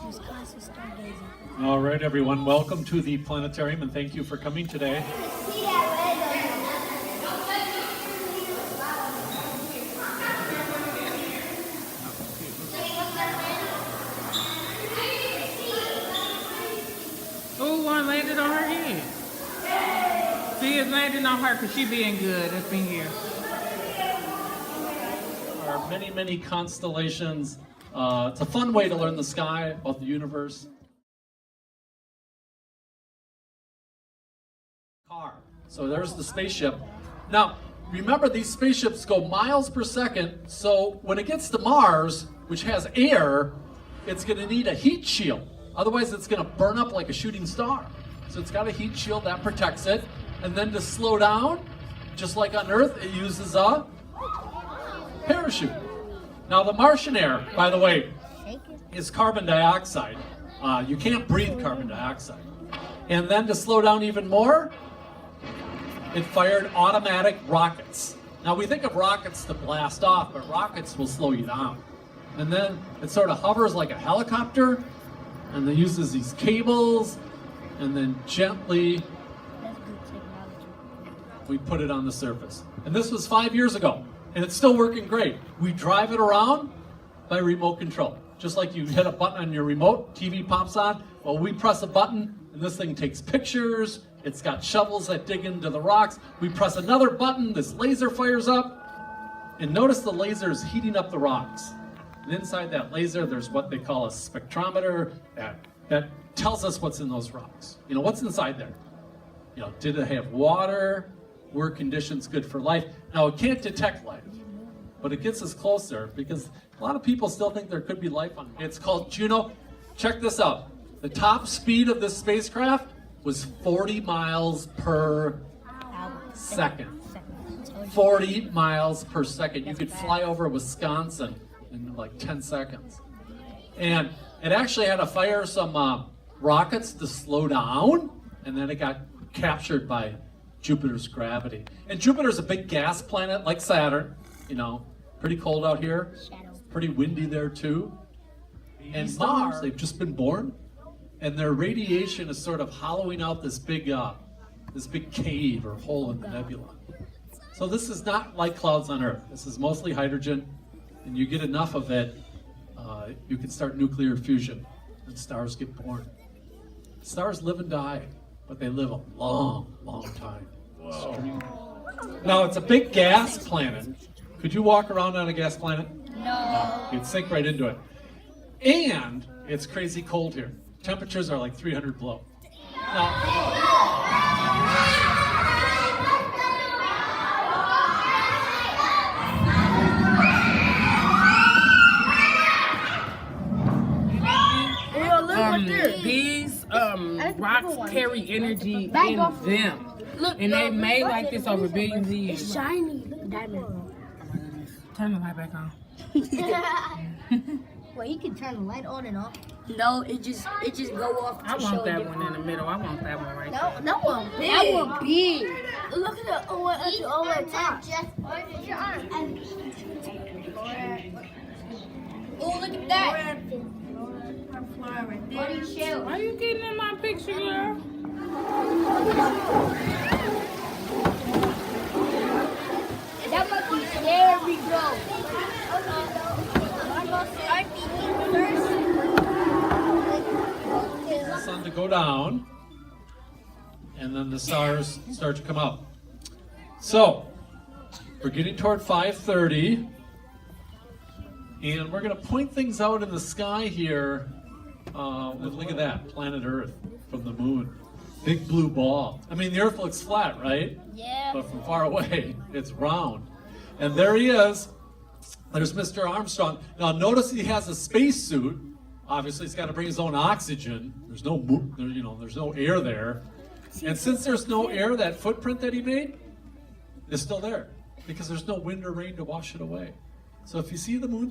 This class is stargazing. All right, everyone, welcome to the planetarium, and thank you for coming today. Oh, one landed on her head. See, it's landing on her because she being good. That's been here. There are many, many constellations. It's a fun way to learn the sky, about the universe. So there's the spaceship. Now, remember these spaceships go miles per second, so when it gets to Mars, which has air, it's going to need a heat shield. Otherwise, it's going to burn up like a shooting star. So it's got a heat shield that protects it. And then to slow down, just like on Earth, it uses a parachute. Now, the Martian air, by the way, is carbon dioxide. You can't breathe carbon dioxide. And then to slow down even more, it fired automatic rockets. Now, we think of rockets to blast off, but rockets will slow you down. And then it sort of hovers like a helicopter, and it uses these cables, and then gently we put it on the surface. And this was 5 years ago, and it's still working great. We drive it around by remote control. Just like you hit a button on your remote, TV pops on. Well, we press a button, and this thing takes pictures. It's got shovels that dig into the rocks. We press another button, this laser fires up, and notice the laser is heating up the rocks. And inside that laser, there's what they call a spectrometer that tells us what's in those rocks. You know, what's inside there? You know, did it have water? Were conditions good for life? Now, it can't detect life, but it gets us closer because a lot of people still think there could be life on it. It's called Juno. Check this out. The top speed of this spacecraft was 40 miles per second. 40 miles per second. You could fly over Wisconsin in like 10 seconds. And it actually had to fire some rockets to slow down, and then it got captured by Jupiter's gravity. And Jupiter's a big gas planet like Saturn, you know, pretty cold out here, pretty windy there too. And Mars, they've just been born, and their radiation is sort of hollowing out this big cave or hole in the nebula. So this is not like clouds on Earth. This is mostly hydrogen, and you get enough of it, you can start nuclear fusion, and stars get born. Stars live and die, but they live a long, long time. Whoa. Now, it's a big gas planet. Could you walk around on a gas planet? No. You'd sink right into it. And it's crazy cold here. Temperatures are like 300 below. These rocks carry energy in them. And they made like this over billions of years. It's shiny. Look at diamond. Turn the light back on. Well, you can turn the light on and off. No, it just go off. I want that one in the middle. I want that one right there. No, that one big. That one big. Look at the all the way top. Oh, look at that. What do you shoot? Why are you getting in my picture, girl? That must be scary, bro. The sun to go down, and then the stars start to come up. So, we're getting toward 5:30, and we're going to point things out in the sky here. Look at that, planet Earth from the moon. Big blue ball. I mean, the Earth looks flat, right? Yeah. But from far away, it's round. And there he is. There's Mr. Armstrong. Now, notice he has a spacesuit. Obviously, he's got to bring his own oxygen. There's no air there. And since there's no air, that footprint that he made is still there because there's no wind or rain to wash it away. So if you see the moon